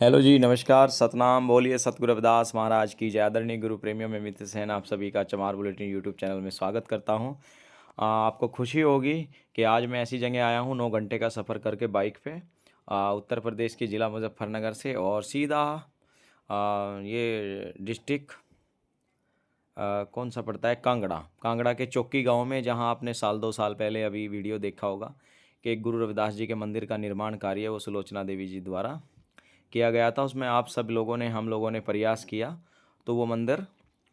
Hello जी, नमस्कार, सतनाम बोलिए, सतगुरु रविदास महाराज की जय। आदरणीय गुरु प्रेमियों में मित्र सेन आप सभी का चमार बुलेटिन यूट्यूब चैनल में स्वागत करता हूं। आपको खुशी होगी कि आज मैं ऐसी जगह आया हूं 9 घंटे का सफ़र करके बाइक पे, उत्तर प्रदेश के ज़िला मुजफ्फरनगर से, और सीधा ये डिस्ट्रिक्ट कौन सा पड़ता है, कांगड़ा। कांगड़ा के चौकी गांव में, जहां आपने साल 2 साल पहले अभी वीडियो देखा होगा कि एक गुरु रविदास जी के मंदिर का निर्माण कार्य वो सुलोचना देवी जी द्वारा किया गया था। उसमें आप सब लोगों ने, हम लोगों ने प्रयास किया तो वो मंदिर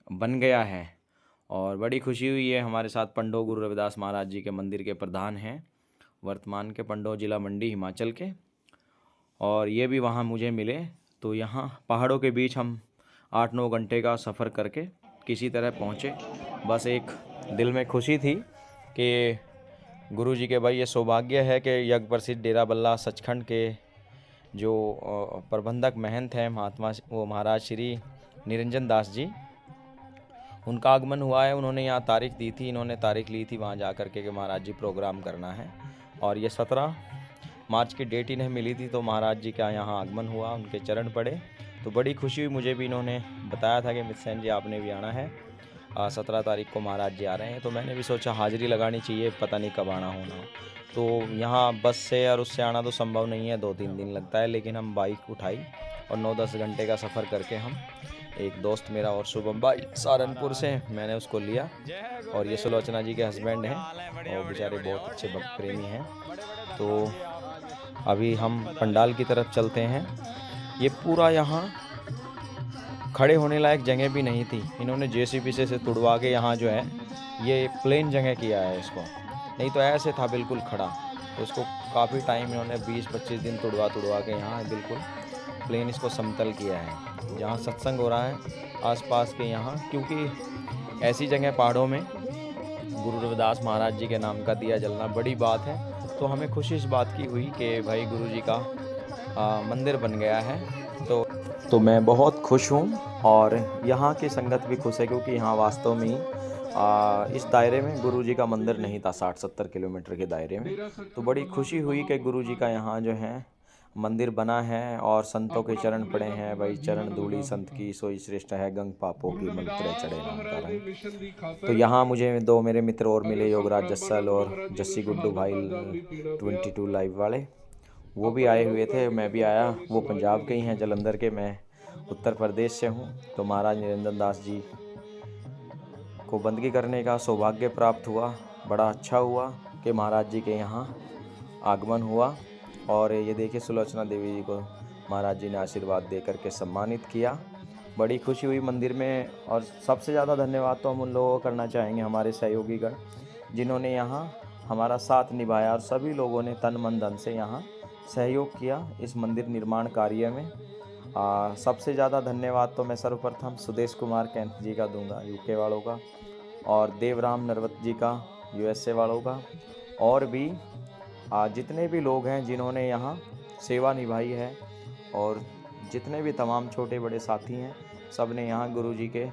बन गया है। और बड़ी खुशी हुई है। हमारे साथ पंडो गुरु रविदास महाराज जी के मंदिर के प्रधान हैं, वर्तमान के, पंडो जिला मंडी हिमाचल के, और ये भी वहाँ मुझे मिले। तो यहाँ पहाड़ों के बीच हम 8-9 घंटे का सफ़र करके किसी तरह पहुँचे। बस एक दिल में खुशी थी कि गुरु जी के, भाई ये सौभाग्य है कि यज्ञ प्रसिद्ध डेरा बल्ला सचखंड के जो प्रबंधक महंत हैं, महात्मा वो महाराज श्री निरंजन दास जी, उनका आगमन हुआ है। उन्होंने यहाँ तारीख दी थी, इन्होंने तारीख ली थी वहाँ जा कर के कि महाराज जी प्रोग्राम करना है, और ये 17 मार्च की डेट इन्हें मिली थी। तो महाराज जी का यहाँ आगमन हुआ, उनके चरण पड़े, तो बड़ी खुशी हुई। मुझे भी इन्होंने बताया था कि मित्सेन जी आपने भी आना है, 17 तारीख को महाराज जी आ रहे हैं। तो मैंने भी सोचा हाज़िरी लगानी चाहिए, पता नहीं कब आना होना हो। तो यहाँ बस से और उससे आना तो संभव नहीं है, 2-3 दिन लगता है, लेकिन हम बाइक उठाई और 9-10 घंटे का सफ़र करके हम, एक दोस्त मेरा और शुभम भाई सहारनपुर से, मैंने उसको लिया। और ये सुलोचना जी के हस्बैंड हैं, और बेचारे बहुत अच्छे भक्त प्रेमी हैं। तो अभी हम पंडाल की तरफ चलते हैं। ये पूरा यहाँ खड़े होने लायक जगह भी नहीं थी, इन्होंने जेसीबी से तुड़वा के यहाँ जो है ये प्लेन जगह किया है इसको, नहीं तो ऐसे था बिल्कुल खड़ा। तो इसको काफ़ी टाइम इन्होंने 20-25 दिन तुड़वा के यहाँ बिल्कुल प्लेन इसको समतल किया है। जहाँ सत्संग हो रहा है आसपास के यहाँ, क्योंकि ऐसी जगह पहाड़ों में गुरु रविदास महाराज जी के नाम का दिया जलना बड़ी बात है। तो हमें खुशी इस बात की हुई कि भाई गुरु जी का मंदिर बन गया है। तो मैं बहुत खुश हूँ, और यहाँ की संगत भी खुश है, क्योंकि यहाँ वास्तव में ही इस दायरे में गुरु जी का मंदिर नहीं था, 60-70 किलोमीटर के दायरे में। तो बड़ी खुशी हुई कि गुरु जी का यहाँ जो है मंदिर बना है, और संतों के चरण पड़े हैं। भाई चरण धूली संत की सोई श्रेष्ठ है, गंग पापों की मंत्र चढ़े नाम का रंग। तो यहाँ मुझे 2 मेरे मित्र और मिले, योगराज जस्सल और जस्सी गुड्डू भाई 22 लाइव वाले, वो भी आए हुए थे, मैं भी आया। वो पंजाब के ही हैं, जलंधर के, मैं उत्तर प्रदेश से हूँ। तो महाराज निरंजन दास जी को बंदगी करने का सौभाग्य प्राप्त हुआ। बड़ा अच्छा हुआ कि महाराज जी के यहाँ आगमन हुआ। और ये देखिए सुलोचना देवी जी को महाराज जी ने आशीर्वाद दे करके सम्मानित किया। बड़ी खुशी हुई मंदिर में। और सबसे ज़्यादा धन्यवाद तो हम उन लोगों को करना चाहेंगे, हमारे सहयोगीगण, जिन्होंने यहाँ हमारा साथ निभाया, और सभी लोगों ने तन मन धन से यहाँ सहयोग किया इस मंदिर निर्माण कार्य में। सबसे ज़्यादा धन्यवाद तो मैं सर्वप्रथम सुदेश कुमार कैंथ जी का दूंगा, यूके वालों का, और देवराम नरवत जी का, यूएसए वालों का, और भी जितने भी लोग हैं जिन्होंने यहाँ सेवा निभाई है, और जितने भी तमाम छोटे बड़े साथी हैं, सब ने यहाँ गुरु जी के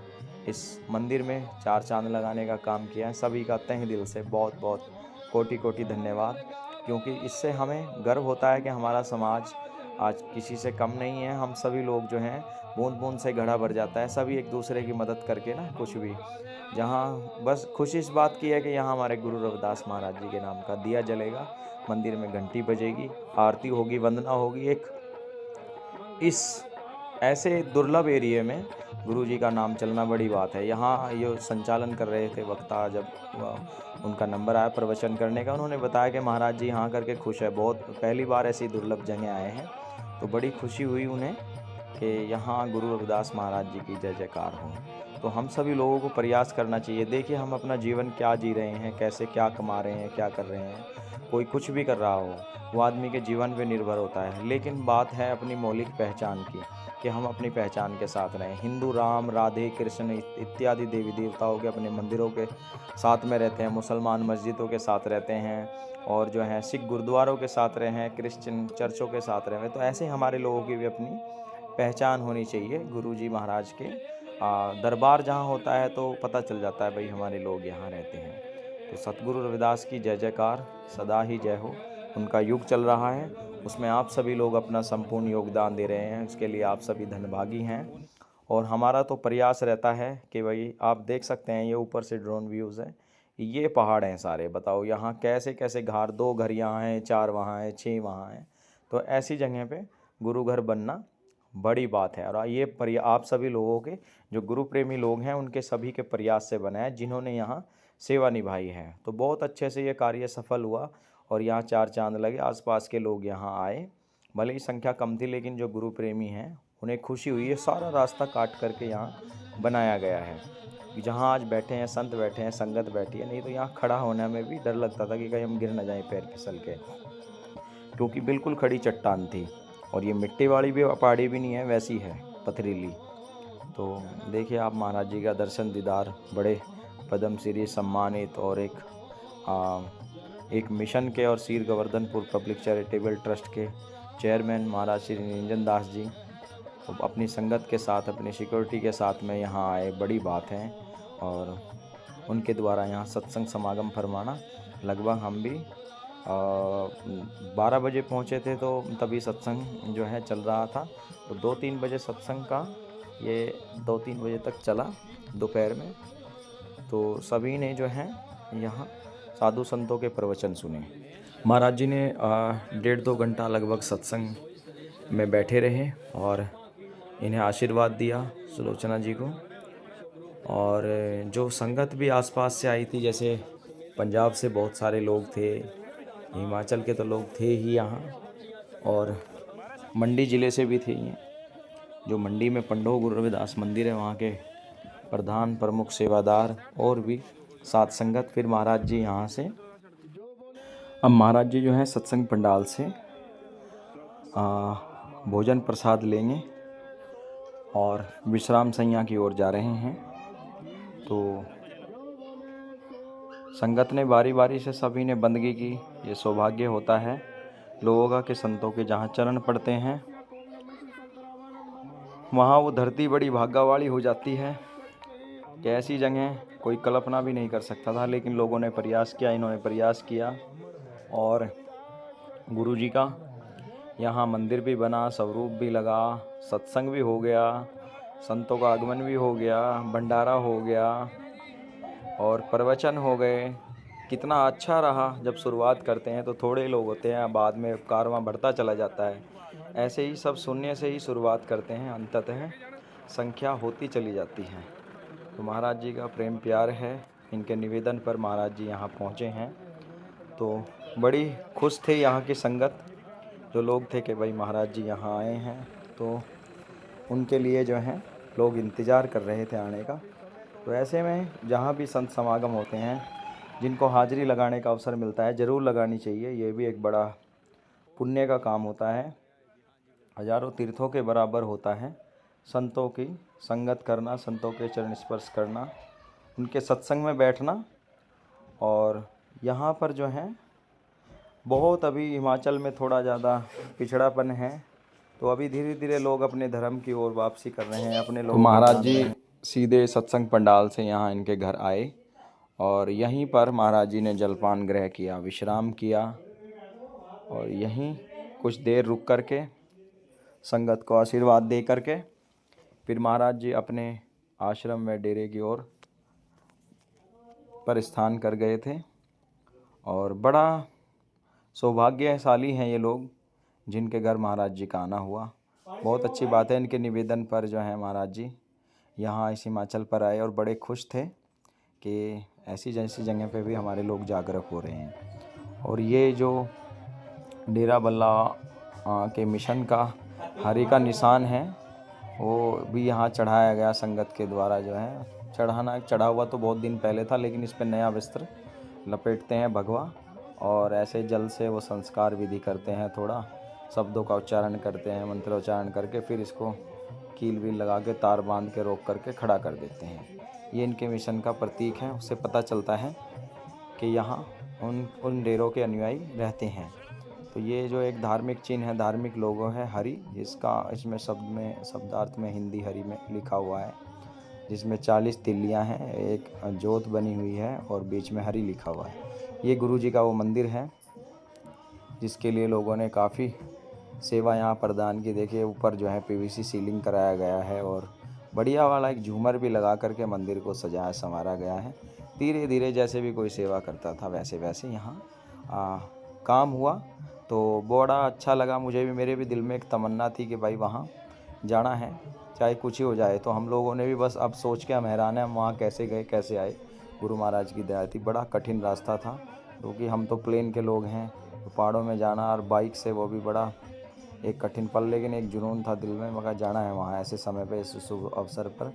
इस मंदिर में 4 चांद लगाने का काम किया है। सभी का तहे दिल से बहुत बहुत कोटि धन्यवाद, क्योंकि इससे हमें गर्व होता है कि हमारा समाज आज किसी से कम नहीं है। हम सभी लोग जो हैं, बूंद बूंद से घड़ा भर जाता है, सभी एक दूसरे की मदद करके ना, कुछ भी जहाँ, बस खुशी इस बात की है कि यहाँ हमारे गुरु रविदास महाराज जी के नाम का दिया जलेगा, मंदिर में घंटी बजेगी, आरती होगी, वंदना होगी। एक इस ऐसे दुर्लभ एरिया में गुरु जी का नाम चलना बड़ी बात है। यहाँ ये संचालन कर रहे थे वक्ता, जब उनका नंबर आया प्रवचन करने का, उन्होंने बताया कि महाराज जी यहाँ करके खुश है, बहुत पहली बार ऐसी दुर्लभ जगह आए हैं। तो बड़ी खुशी हुई उन्हें कि यहाँ गुरु रविदास महाराज जी की जय जयकार हो। तो हम सभी लोगों को प्रयास करना चाहिए। देखिए हम अपना जीवन क्या जी रहे हैं, कैसे क्या कमा रहे हैं, क्या कर रहे हैं। कोई कुछ भी कर रहा हो, वो आदमी के जीवन पे निर्भर होता है, लेकिन बात है अपनी मौलिक पहचान की, कि हम अपनी पहचान के साथ रहें। हिंदू राम राधे कृष्ण इत्यादि देवी देवताओं के अपने मंदिरों के साथ में रहते हैं, मुसलमान मस्जिदों के साथ रहते हैं, और जो है सिख गुरुद्वारों के साथ रहे हैं, क्रिश्चियन चर्चों के साथ रहे हैं। तो ऐसे हमारे लोगों की भी अपनी पहचान होनी चाहिए। गुरु जी महाराज के दरबार जहाँ होता है तो पता चल जाता है भाई हमारे लोग यहाँ रहते हैं। तो सतगुरु रविदास की जय जयकार, सदा ही जय हो। उनका युग चल रहा है, उसमें आप सभी लोग अपना संपूर्ण योगदान दे रहे हैं, इसके लिए आप सभी धन्यभागी हैं। और हमारा तो प्रयास रहता है कि भाई आप देख सकते हैं, ये ऊपर से ड्रोन व्यूज़ है, ये पहाड़ हैं सारे, बताओ यहाँ कैसे कैसे घाट, 2 घर यहाँ हैं, 4 वहाँ हैं, 6 वहाँ हैं। तो ऐसी जगह पे गुरु घर बनना बड़ी बात है। और ये आप सभी लोगों के जो गुरु प्रेमी लोग हैं उनके सभी के प्रयास से बना है, जिन्होंने यहाँ सेवा निभाई है। तो बहुत अच्छे से ये कार्य सफल हुआ और यहाँ 4 चांद लगे। आसपास के लोग यहाँ आए, भले ही संख्या कम थी, लेकिन जो गुरु प्रेमी हैं उन्हें खुशी हुई। ये सारा रास्ता काट करके यहाँ बनाया गया है कि जहाँ आज बैठे हैं संत, बैठे हैं संगत बैठी है, नहीं तो यहाँ खड़ा होने में भी डर लगता था कि कहीं हम गिर न जाएं पैर फिसल के, क्योंकि बिल्कुल खड़ी चट्टान थी। और ये मिट्टी वाली भी पहाड़ी भी नहीं है, वैसी है पथरीली। तो देखिए आप महाराज जी का दर्शन दीदार, बड़े पद्म श्री सम्मानित और एक मिशन के और सीर गोवर्धनपुर पब्लिक चैरिटेबल ट्रस्ट के चेयरमैन महाराज श्री निरंजन दास जी तो अपनी संगत के साथ, अपनी सिक्योरिटी के साथ में यहाँ आए, बड़ी बात है। और उनके द्वारा यहाँ सत्संग समागम फरमाना, लगभग हम भी 12 बजे पहुँचे थे, तो तभी सत्संग जो है चल रहा था। तो 2-3 बजे सत्संग का ये 2-3 बजे तक चला दोपहर में। तो सभी ने जो है यहाँ साधु संतों के प्रवचन सुने। महाराज जी ने 1.5-2 घंटा लगभग सत्संग में बैठे रहे और इन्हें आशीर्वाद दिया सुलोचना जी को। और जो संगत भी आसपास से आई थी, जैसे पंजाब से बहुत सारे लोग थे, हिमाचल के तो लोग थे ही यहाँ, और मंडी ज़िले से भी थे। ये जो मंडी में पंडोह गुरु रविदास मंदिर है, वहाँ के प्रधान प्रमुख सेवादार और भी सात संगत। फिर महाराज जी यहाँ से, अब महाराज जी जो है सत्संग पंडाल से भोजन प्रसाद लेंगे और विश्राम सैया की ओर जा रहे हैं। तो संगत ने बारी बारी से सभी ने बंदगी की। ये सौभाग्य होता है लोगों का कि संतों के जहाँ चरण पड़ते हैं वहाँ वो धरती बड़ी भाग्यवाली हो जाती है कि ऐसी जगह कोई कल्पना भी नहीं कर सकता था, लेकिन लोगों ने प्रयास किया, इन्होंने प्रयास किया और गुरु जी का यहाँ मंदिर भी बना, स्वरूप भी लगा, सत्संग भी हो गया, संतों का आगमन भी हो गया, भंडारा हो गया और प्रवचन हो गए। कितना अच्छा रहा। जब शुरुआत करते हैं तो थोड़े लोग होते हैं, बाद में कारवां बढ़ता चला जाता है। ऐसे ही सब सुनने से ही शुरुआत करते हैं, अंततः संख्या होती चली जाती है। तो महाराज जी का प्रेम प्यार है, इनके निवेदन पर महाराज जी यहाँ पहुँचे हैं। तो बड़ी खुश थे यहाँ की संगत, जो लोग थे कि भाई महाराज जी यहाँ आए हैं। तो उनके लिए जो है लोग इंतज़ार कर रहे थे आने का। तो ऐसे में जहाँ भी संत समागम होते हैं, जिनको हाज़िरी लगाने का अवसर मिलता है, ज़रूर लगानी चाहिए। ये भी एक बड़ा पुण्य का काम होता है, हजारों तीर्थों के बराबर होता है। संतों की संगत करना, संतों के चरण स्पर्श करना, उनके सत्संग में बैठना। और यहाँ पर जो है बहुत अभी हिमाचल में थोड़ा ज़्यादा पिछड़ापन है, तो अभी धीरे धीरे लोग अपने धर्म की ओर वापसी कर रहे हैं, अपने लोग। महाराज जी सीधे सत्संग पंडाल से यहाँ इनके घर आए और यहीं पर महाराज जी ने जलपान ग्रह किया, विश्राम किया और यहीं कुछ देर रुक करके संगत को आशीर्वाद दे करके फिर महाराज जी अपने आश्रम में डेरे की ओर प्रस्थान कर गए थे। और बड़ा सौभाग्यशाली हैं ये लोग जिनके घर महाराज जी का आना हुआ। बहुत अच्छी बात है। इनके निवेदन पर जो है महाराज जी यहाँ इस हिमाचल पर आए और बड़े खुश थे कि ऐसी जैसी जगह पे भी हमारे लोग जागरूक हो रहे हैं। और ये जो डेरा बल्ला के मिशन का हरि का निशान है, वो भी यहाँ चढ़ाया गया संगत के द्वारा। जो है चढ़ा हुआ तो बहुत दिन पहले था, लेकिन इस पर नया वस्त्र लपेटते हैं भगवा और ऐसे जल से वो संस्कार विधि करते हैं, थोड़ा शब्दों का उच्चारण करते हैं, मंत्रोच्चारण करके फिर इसको कील वील लगा के तार बांध के रोक करके खड़ा कर देते हैं। ये इनके मिशन का प्रतीक है। उससे पता चलता है कि यहाँ उन डेरों के अनुयायी रहते हैं। तो ये जो एक धार्मिक चिन्ह है, धार्मिक लोगो है हरि, जिसका इसमें शब्दार्थ में हिंदी हरि में लिखा हुआ है, जिसमें 40 तिल्लियाँ हैं, एक जोत बनी हुई है और बीच में हरि लिखा हुआ है। ये गुरु जी का वो मंदिर है जिसके लिए लोगों ने काफ़ी सेवा यहाँ प्रदान की। देखिए ऊपर जो है पीवीसी सीलिंग कराया गया है और बढ़िया वाला एक झूमर भी लगा करके मंदिर को सजाया संवारा गया है। धीरे धीरे जैसे भी कोई सेवा करता था वैसे वैसे यहाँ काम हुआ, तो बड़ा अच्छा लगा मुझे भी। मेरे भी दिल में एक तमन्ना थी कि भाई वहाँ जाना है, चाहे कुछ ही हो जाए। तो हम लोगों ने भी बस अब सोच के हम हैरान हैं हम वहाँ कैसे गए कैसे आए। गुरु महाराज की दया थी। बड़ा कठिन रास्ता था क्योंकि हम तो प्लेन के लोग हैं, तो पहाड़ों में जाना और बाइक से वो भी बड़ा एक कठिन पल, लेकिन एक जुनून था दिल में, मगर जाना है वहाँ ऐसे समय पे, इस शुभ अवसर पर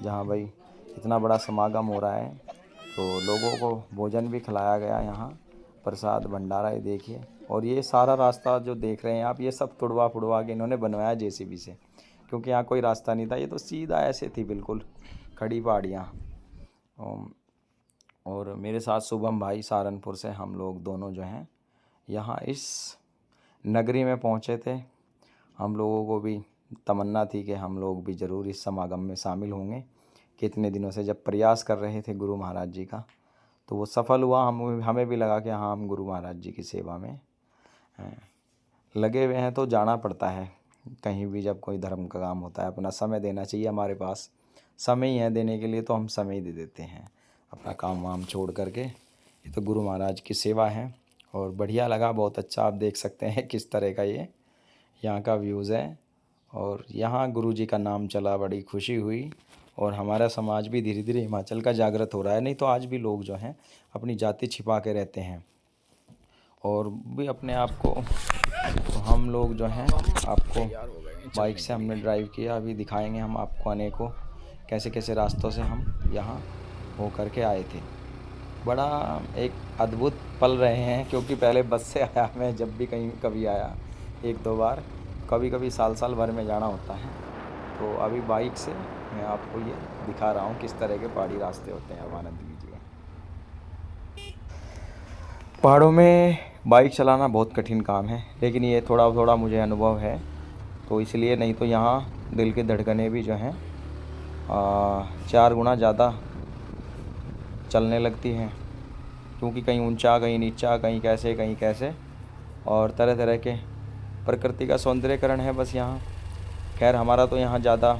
जहाँ भाई इतना बड़ा समागम हो रहा है। तो लोगों को भोजन भी खिलाया गया यहाँ, प्रसाद भंडारा ये देखिए। और ये सारा रास्ता जो देख रहे हैं आप, ये सब तुड़वा फुड़वा के इन्होंने बनवाया जेसीबी से, क्योंकि यहाँ कोई रास्ता नहीं था। ये तो सीधा ऐसे थी बिल्कुल खड़ी पहाड़ियाँ। और मेरे साथ शुभम भाई सहारनपुर से, हम लोग दोनों जो हैं यहाँ इस नगरी में पहुँचे थे। हम लोगों को भी तमन्ना थी कि हम लोग भी ज़रूर इस समागम में शामिल होंगे। कितने दिनों से जब प्रयास कर रहे थे गुरु महाराज जी का, तो वो सफल हुआ। हमें भी लगा कि हाँ हम गुरु महाराज जी की सेवा में लगे हुए हैं, तो जाना पड़ता है कहीं भी। जब कोई धर्म का काम होता है अपना समय देना चाहिए। हमारे पास समय ही है देने के लिए, तो हम समय ही दे देते हैं अपना काम वाम छोड़ करके। ये तो गुरु महाराज की सेवा है और बढ़िया लगा, बहुत अच्छा। आप देख सकते हैं किस तरह का ये यहाँ का व्यूज़ है और यहाँ गुरु जी का नाम चला, बड़ी खुशी हुई। और हमारा समाज भी धीरे धीरे हिमाचल का जागृत हो रहा है। नहीं तो आज भी लोग जो हैं अपनी जाति छिपा के रहते हैं और भी अपने आप को। तो हम लोग जो हैं आपको बाइक से हमने ड्राइव किया, अभी दिखाएंगे हम आपको अनेकों कैसे कैसे रास्तों से हम यहाँ हो करके आए थे। बड़ा एक अद्भुत पल रहे हैं, क्योंकि पहले बस से आया मैं, जब भी कहीं कभी आया एक दो बार, कभी कभी साल भर में जाना होता है। तो अभी बाइक से मैं आपको ये दिखा रहा हूँ किस तरह के पहाड़ी रास्ते होते हैं। अब आनंद लीजिए। पहाड़ों में बाइक चलाना बहुत कठिन काम है, लेकिन ये थोड़ा थोड़ा मुझे अनुभव है, तो इसलिए। नहीं तो यहाँ दिल की धड़कनें भी जो हैं 4 गुना ज़्यादा चलने लगती हैं, क्योंकि कहीं ऊंचा कहीं नीचा, कहीं कैसे और तरह तरह के प्रकृति का सौंदर्यकरण है बस यहाँ। खैर हमारा तो यहाँ ज़्यादा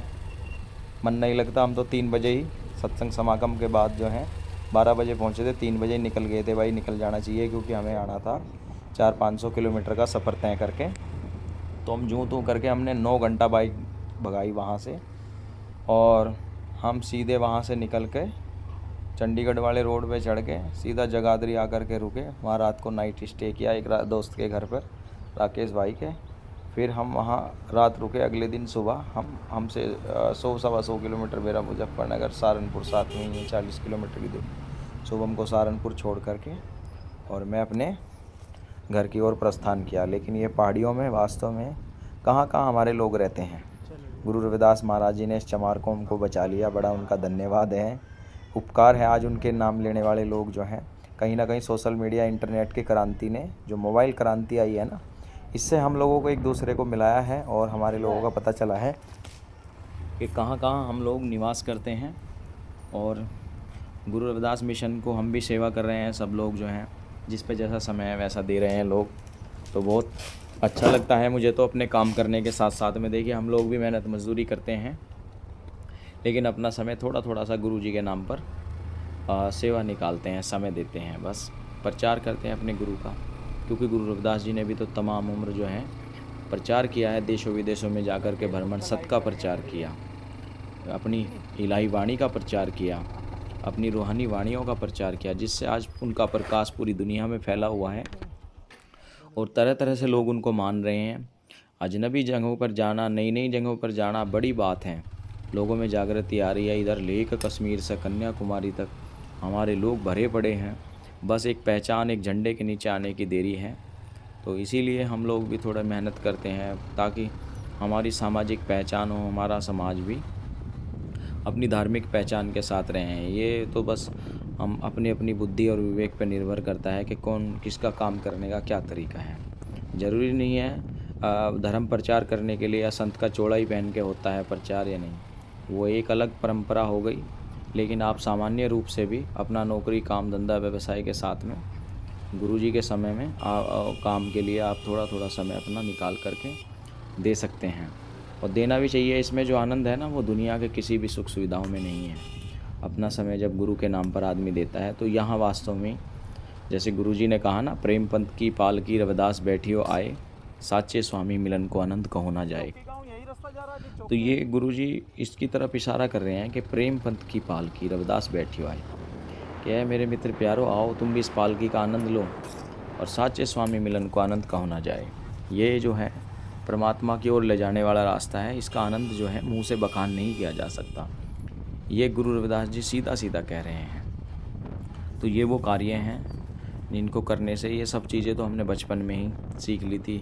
मन नहीं लगता। हम तो 3 बजे ही सत्संग समागम के बाद जो है 12 बजे पहुँचे थे, 3 बजे निकल गए थे। भाई निकल जाना चाहिए, क्योंकि हमें आना था 400-500 किलोमीटर का सफ़र तय करके। तो हम यूँ तूँ करके हमने 9 घंटा बाइक भगाई वहाँ से, और हम सीधे वहाँ से निकल के चंडीगढ़ वाले रोड पे चढ़ के सीधा जगाधरी आकर के रुके। वहाँ रात को नाइट स्टे किया एक दोस्त के घर पर, राकेश भाई के। फिर हम वहाँ रात रुके। अगले दिन सुबह हमसे 100-125 किलोमीटर मेरा मुजफ्फरनगर, सहारनपुर साथ में ही 40 किलोमीटर की दूरी। सुबह हमको सहारनपुर छोड़ करके और मैं अपने घर की ओर प्रस्थान किया। लेकिन ये पहाड़ियों में वास्तव में कहाँ कहाँ हमारे लोग रहते हैं। गुरु रविदास महाराज जी ने इस चमार को हमको बचा लिया, बड़ा उनका धन्यवाद है, उपकार है। आज उनके नाम लेने वाले लोग जो हैं, कहीं ना कहीं सोशल मीडिया इंटरनेट की क्रांति ने, जो मोबाइल क्रांति आई है ना, इससे हम लोगों को एक दूसरे को मिलाया है और हमारे लोगों का पता चला है कि कहाँ कहाँ हम लोग निवास करते हैं। और गुरु रविदास मिशन को हम भी सेवा कर रहे हैं। सब लोग जो हैं, जिस पे जैसा समय है वैसा दे रहे हैं लोग, तो बहुत अच्छा लगता है मुझे तो अपने काम करने के साथ साथ में। देखिए हम लोग भी मेहनत मजदूरी करते हैं, लेकिन अपना समय थोड़ा थोड़ा सा गुरु जी के नाम पर सेवा निकालते हैं, समय देते हैं, बस प्रचार करते हैं अपने गुरु का। क्योंकि गुरु रविदास जी ने भी तो तमाम उम्र जो है प्रचार किया है, देशों विदेशों में जाकर के भ्रमण सत का प्रचार किया, अपनी इलाही वाणी का प्रचार किया, अपनी रूहानी वाणियों का प्रचार किया, जिससे आज उनका प्रकाश पूरी दुनिया में फैला हुआ है और तरह तरह से लोग उनको मान रहे हैं। अजनबी जगहों पर जाना, नई नई जगहों पर जाना बड़ी बात है। लोगों में जागृति आ रही है। इधर लेक कश्मीर से कन्याकुमारी तक हमारे लोग भरे पड़े हैं। बस एक पहचान, एक झंडे के नीचे आने की देरी है। तो इसीलिए हम लोग भी थोड़ा मेहनत करते हैं, ताकि हमारी सामाजिक पहचान हो, हमारा समाज भी अपनी धार्मिक पहचान के साथ रहें। ये तो बस हम अपनी अपनी बुद्धि और विवेक पर निर्भर करता है कि कौन किसका काम करने का क्या तरीका है। ज़रूरी नहीं है धर्म प्रचार करने के लिए या संत का चोड़ा ही पहन के होता है प्रचार या नहीं, वो एक अलग परंपरा हो गई। लेकिन आप सामान्य रूप से भी अपना नौकरी, काम, धंधा, व्यवसाय के साथ में गुरुजी के समय में काम के लिए आप थोड़ा थोड़ा समय अपना निकाल करके दे सकते हैं, और देना भी चाहिए। इसमें जो आनंद है ना, वो दुनिया के किसी भी सुख सुविधाओं में नहीं है। अपना समय जब गुरु के नाम पर आदमी देता है तो यहाँ वास्तव में, जैसे गुरुजी ने कहा ना, प्रेम पंथ की पालकी रविदास बैठियो आए, साचे स्वामी मिलन को आनंद कहो ना जाए। तो ये गुरुजी इसकी तरफ इशारा कर रहे हैं कि प्रेम पंथ की पालकी रविदास बैठियो आए, क्या है मेरे मित्र प्यारो, आओ तुम भी इस पालकी का आनंद लो, और साचे स्वामी मिलन को आनंद कहो ना जाए। ये जो है परमात्मा की ओर ले जाने वाला रास्ता है, इसका आनंद जो है मुंह से बखान नहीं किया जा सकता। ये गुरु रविदास जी सीधा सीधा कह रहे हैं। तो ये वो कार्य हैं जिनको करने से, ये सब चीज़ें तो हमने बचपन में ही सीख ली थी,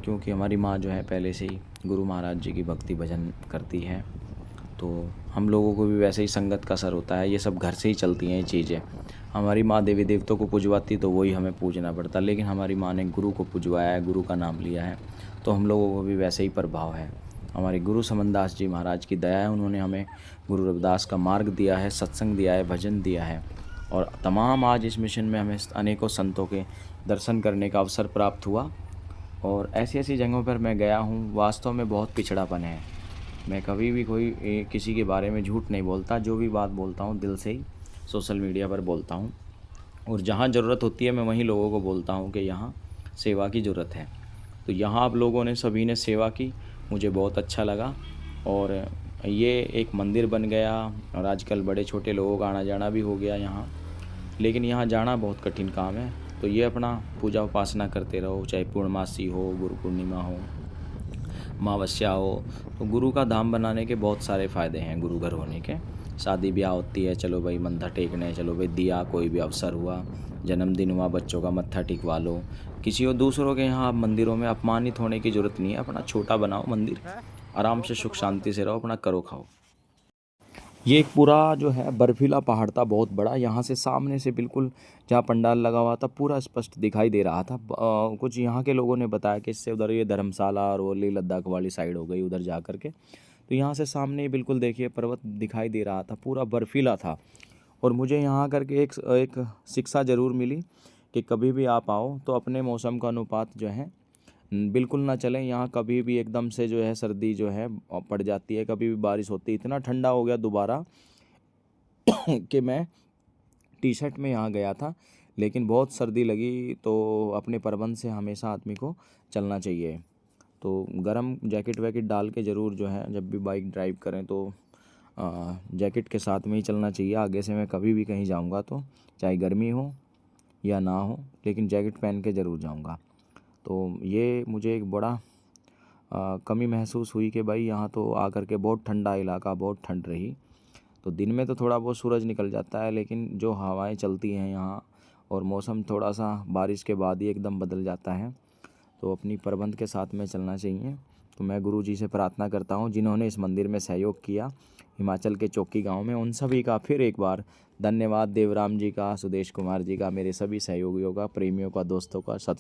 क्योंकि हमारी माँ जो है पहले से ही गुरु महाराज जी की भक्ति भजन करती है। तो हम लोगों को भी वैसे ही संगत का असर होता है, ये सब घर से ही चलती हैं ये चीज़ें। हमारी माँ देवी देवताओं को पूजवाती तो वही हमें पूजना पड़ता, लेकिन हमारी माँ ने गुरु को पूजवाया है, गुरु का नाम लिया है, तो हम लोगों को भी वैसे ही प्रभाव है। हमारे गुरु समनदास जी महाराज की दया है, उन्होंने हमें गुरु रविदास का मार्ग दिया है, सत्संग दिया है, भजन दिया है, और तमाम आज इस मिशन में हमें अनेकों संतों के दर्शन करने का अवसर प्राप्त हुआ। और ऐसी ऐसी जगहों पर मैं गया हूँ, वास्तव में बहुत पिछड़ापन है। मैं कभी भी किसी के बारे में झूठ नहीं बोलता, जो भी बात बोलता हूँ दिल से ही सोशल मीडिया पर बोलता हूँ, और जहाँ ज़रूरत होती है मैं वहीं लोगों को बोलता हूँ कि यहाँ सेवा की ज़रूरत है। तो यहाँ आप लोगों ने सभी ने सेवा की, मुझे बहुत अच्छा लगा, और ये एक मंदिर बन गया, और आजकल बड़े छोटे लोगों का आना जाना भी हो गया यहाँ, लेकिन यहाँ जाना बहुत कठिन काम है। तो ये अपना पूजा उपासना करते रहो, चाहे पूर्णमासी हो, गुरु पूर्णिमा हो, अमावस्या हो। तो गुरु का धाम बनाने के बहुत सारे फ़ायदे हैं गुरु घर होने के। शादी ब्याह होती है, चलो भाई मंथा टेकने, चलो भाई दिया, कोई भी अवसर हुआ, जन्मदिन हुआ, बच्चों का मत्था टिकवा लो। किसी और दूसरों के यहाँ आप मंदिरों में अपमानित होने की ज़रूरत नहीं है, अपना छोटा बनाओ मंदिर, आराम से सुख शांति से रहो, अपना करो खाओ। ये एक पूरा जो है बर्फीला पहाड़ था, बहुत बड़ा। यहाँ से सामने से बिल्कुल जहाँ पंडाल लगा हुआ था पूरा स्पष्ट दिखाई दे रहा था। कुछ यहाँ के लोगों ने बताया कि इससे उधर ये धर्मशाला और वो लेह लद्दाख वाली साइड हो गई उधर जा कर के। तो यहाँ से सामने बिल्कुल देखिए पर्वत दिखाई दे रहा था, पूरा बर्फीला था। और मुझे यहाँ करके एक शिक्षा ज़रूर मिली कि कभी भी आप आओ तो अपने मौसम का अनुपात जो है बिल्कुल ना चलें। यहाँ कभी भी एकदम से जो है सर्दी जो है पड़ जाती है, कभी भी बारिश होती है। इतना ठंडा हो गया दोबारा कि मैं टी शर्ट में यहाँ गया था, लेकिन बहुत सर्दी लगी। तो अपने प्रबंध से हमेशा आदमी को चलना चाहिए। तो गरम जैकेट वैकेट डाल के ज़रूर जो है जब भी बाइक ड्राइव करें तो जैकेट के साथ में ही चलना चाहिए। आगे से मैं कभी भी कहीं जाऊँगा तो चाहे गर्मी हो या ना हो, लेकिन जैकेट पहन के ज़रूर जाऊँगा। तो ये मुझे एक बड़ा कमी महसूस हुई कि भाई यहाँ तो आकर के बहुत ठंडा इलाका, बहुत ठंड रही। तो दिन में तो थोड़ा बहुत सूरज निकल जाता है, लेकिन जो हवाएं चलती हैं यहाँ और मौसम थोड़ा सा बारिश के बाद ही एकदम बदल जाता है। तो अपनी प्रबंध के साथ में चलना चाहिए। तो मैं गुरु जी से प्रार्थना करता हूँ जिन्होंने इस मंदिर में सहयोग किया हिमाचल के चौकी गांव में, उन सभी का फिर एक बार धन्यवाद। देवराम जी का, सुदेश कुमार जी का, मेरे सभी सहयोगियों का, प्रेमियों का, दोस्तों का सतना।